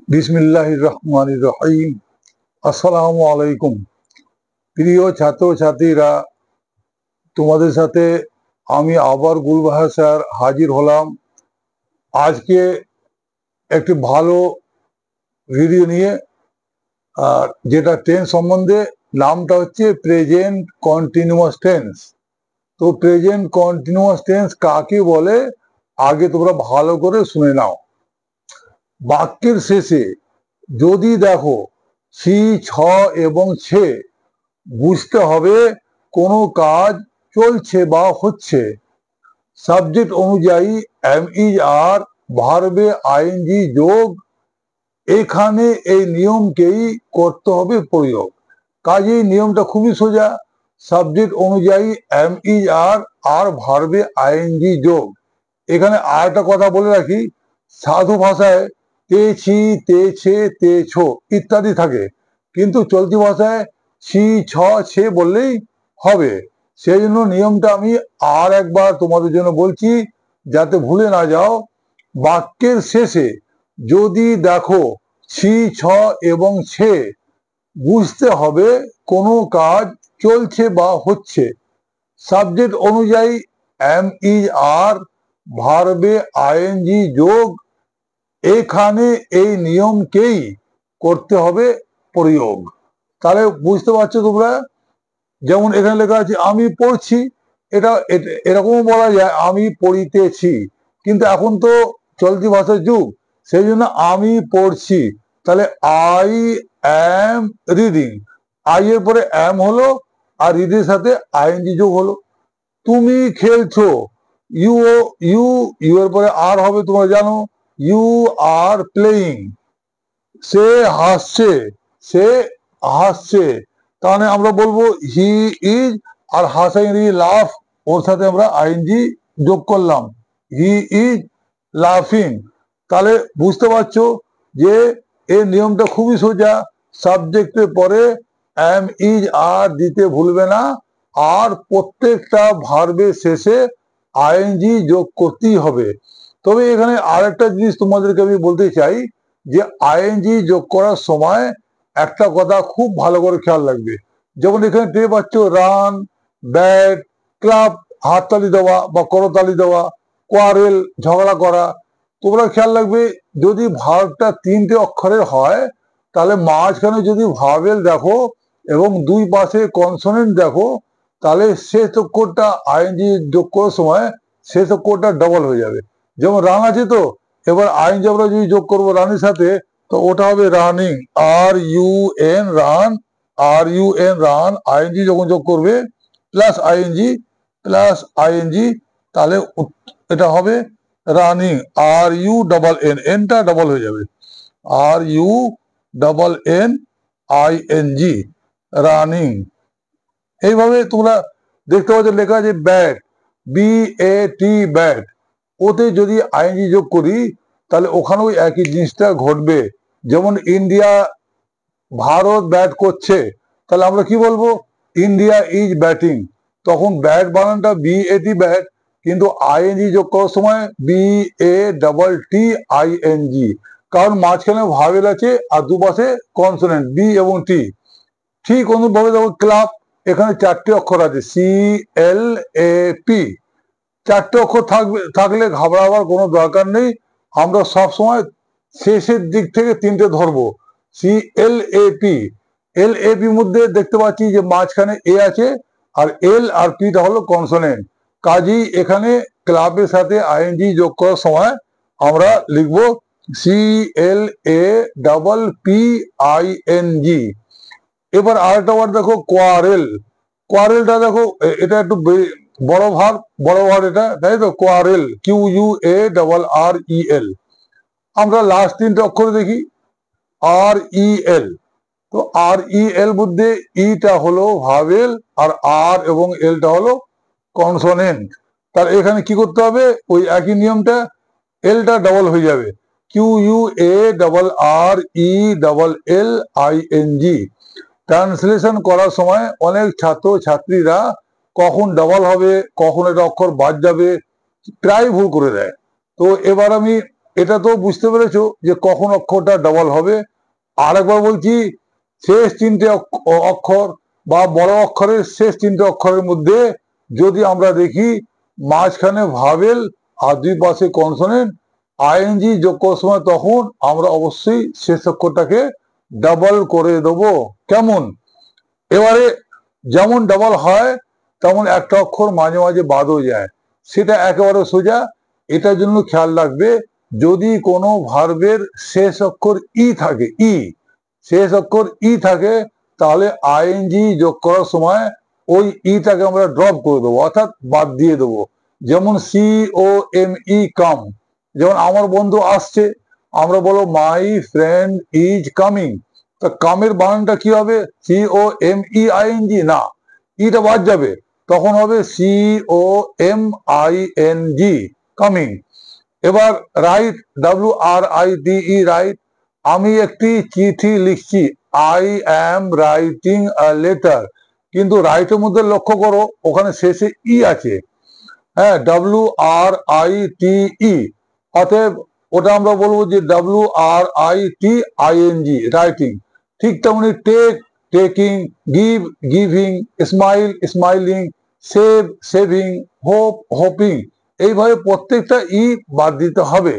বিসমিল্লাহির রহমানির রহিম। আসসালামু আলাইকুম। প্রিয় ছাত্রছাত্রীরা, তোমাদের সাথে আমি আবার গুলবাহার স্যার হাজির হলাম আজকে একটি ভালো ভিডিও নিয়ে। আর যেটা টেন্স সম্বন্ধে, নামটা হচ্ছে প্রেজেন্ট কন্টিনিউয়াস টেন্স। তো প্রেজেন্ট কন্টিনিউয়াস টেন্স কাকে বলে আগে তোমরা ভালো করে শুনে নাও। বাক্যের শেষে যদি দেখো ছি, ছ এবং ছে, বুঝতে হবে কোনো কাজ চলছে বা হচ্ছে। সাবজেক্ট অনুযায়ী এম ইজ আর, ভার্বে আইএনজি যোগ, এখানে এই নিয়মকেই করতে হবে প্রয়োগ। কাজেই নিয়মটা খুবই সোজা। সাবজেক্ট অনুযায়ী এম ইজ আর আর ভার্বে আইএনজি যোগ। এখানে আর একটা কথা বলে রাখি, সাধু ভাষায় তেছি, তেছে, তেছো ইত্যাদি থাকে, কিন্তু চলতি ভাষায় ছি, ছ, ছে বললেই হবে। সেই জন্য নিয়মটা আমি আর একবার তোমাদের জন্য বলছি যাতে ভুলে না যাও। বাক্যের শেষে যদি দেখো ছি, ছ এবং ছে, বুঝতে হবে কোনো কাজ চলছে বা হচ্ছে। সাবজেক্ট অনুযায়ী এম ইজ আর, ভার্বে আইএনজি যোগ, এখানে এই নিয়মকেই করতে হবে প্রয়োগ। তাহলে বুঝতে পারছো তোমরা? যেমন এখানে লেখা আছে আমি পড়ছি, এটা এরকমও বলা যায় আমি পড়িতেছি, কিন্তু এখন তো চলতি ভাষার যুগ, সেই জন্য আমি পড়ছি। তাহলে আই অ্যাম রিডিং, আই এর পরে অ্যাম হলো আর রিডিং এর সাথে আইএনজি যোগ হলো। তুমি খেলছো, ইউ, ইউ, ইউ এর পরে আর হবে, তোমরা জানো, ইউ আর প্লেয়িং। সে হাসছে, সে হাসছে, তাহলে আমরা বলবো হি ইজ, আর হাসা ইংরেজি লাফ, ওর সাথে আমরা আইএনজি যোগ করলাম, হি ইজ লাফিং। তাহলে বুঝতে পারছো যে এর নিয়মটা খুবই সোজা। সাবজেক্টের পরে এম ইজ আর দিতে ভুলবে না, আর প্রত্যেকটা ভার্বের শেষে আইএনজি যোগ করতেই হবে। তবে এখানে আরেকটা জিনিস তোমাদেরকে আমি বলতে চাই, যে আইএনজি যোগ করার সময় একটা কথা খুব ভালো করে খেয়াল রাখবে। যেমন এখানে পেয়ে পাচ্ছ রান, ব্যাট, ক্লাব, হাততালি দেওয়া বা করতালি দেওয়া, কোয়ারেল ঝগড়া করা। তোমরা খেয়াল রাখবে যদি ভার্বটা তিনটে অক্ষরের হয়, তাহলে মাঝখানে যদি ভাওয়েল দেখো এবং দুই পাশে কনসোনেন্ট দেখো, তাহলে শেষ অক্ষরটা আইএনজি যোগ করার সময় শেষ অক্ষরটা ডবল হয়ে যাবে। যেমন রান আছে, তো এবার আইএনজি আমরা যদি যোগ করবো রানের সাথে, তো ওটা হবে রানিং, আর U N run, R U N run, ING যখন যোগ করবে প্লাস আইএনজি, তাহলে এটা হবে রানিং, আর ইউ ডবল এন, এনটা ডবল হয়ে যাবে, R U double N ING, running. এইভাবে তোমরা দেখতে পাচ্ছ লেখা আছে bat, B A T, bat, ওতে যদি আইএনজি যোগ করি তাহলে ওখানেও একই জিনিসটা ঘটবে। যেমন ইন্ডিয়া, ভারত ব্যাট করছে, তাহলে আমরা কি বলবো, ইন্ডিয়া ইজ ব্যাটিং। তখন ব্যাট বানানটা বি এ টি ব্যাট, কিন্তু আইএনজি যোগ করার সময় B A double T I N G, কারণ মাঝখানে ভাওয়েল আছে আর দুপাশে কনসোনেন্ট বি এবং টি। ঠিক অনুভাবে দেখো ক্লাব, এখানে চারটে অক্ষর আছে, সি এল এ পি। চারটে অক্ষর থাকলে ঘাবড়াবার কোনো দরকার নেই। আমরা সব সময় শেষের দিক থেকে তিনটে ধরবো, C L A P. L A P মধ্যে দেখতে পাচ্ছি যে মাঝখানে এ আছে, আর এল আর পিটা হলো কনসোনেন্ট। কাজেই এখানে ক্লাবের সাথে আইএনজি যোগ করার সময় আমরা লিখবো C L A double P I N G. এবার আরেকটা ওয়ার্ড দেখো, কোয়ারেল। কোয়ারেলটা দেখো, এটা একটু বড় ওয়ার্ড এটা, তাই তো, quarrel, Q U A double R E L. আমরা লাস্ট তিনটে অক্ষর দেখি, আর ই এল। তো আর ই এল মধ্যে ইটা হলো ভাওয়েল, আর আর এবং এলটা হলো কনসোনেন্ট। তার এখানে কি করতে হবে, ওই একই নিয়মটা, এলটা ডবল হয়ে যাবে, Q U A double R E double L I N G. Translation করার সময় অনেক ছাত্র ছাত্রীরা কখন ডাবল হবে, কখন এটা অক্ষর বাদ যাবে, প্রায় ভুল করে দেয়। তো এবার আমি এটা তো বুঝতে পেরেছো যে কখন অক্ষরটা ডাবল হবে। আর একবার বলছি, শেষ তিনটে অক্ষর বা বড় অক্ষরের শেষ তিনটে অক্ষরের মধ্যে যদি আমরা দেখি মাঝখানে ভাবেল আর দুই পাশে কনসোনেন্ট আইএনজি যোগ করার সময়, তখন আমরা অবশ্যই শেষ অক্ষরটাকে ডাবল করে দেবো। কেমন? এবারে যেমন ডাবল হয় তেমন একটা অক্ষর মাঝে মাঝে বাদও যায়, সেটা একেবারে সোজা। এটার জন্য খেয়াল রাখবে, যদি কোনো ভার্বের শেষ অক্ষর ই থাকে, শেষ অক্ষর ই থাকে, তাহলে আইএনজি যোগ করার সময় ওই ইটাকে আমরা ড্রপ করে দেবো, অর্থাৎ বাদ দিয়ে দেবো। যেমন COME কাম, যেমন আমার বন্ধু আসছে, আমরা বলো মাই ফ্রেন্ড ইজ কামিং। তা কামের বানানটা কি হবে? COMEING না, ইটা বাদ যাবে, তখন হবে COMING, কামিং। এবার রাইট, WRITE, রাইট, আমি একটি চিঠি লিখছি, I am writing a letter. কিন্তু রাইটের মধ্যে লক্ষ্য করো ওখানে শেষে ই আছে, হ্যাঁ, WRITE, অতএব ওটা আমরা বলবো যে WRITING, রাইটিং। ঠিক তেমনি take, taking, give, giving, smile, smiling, save, saving, hope, hoping, এইভাবে প্রত্যেকটা ই বাদ দিতে হবে।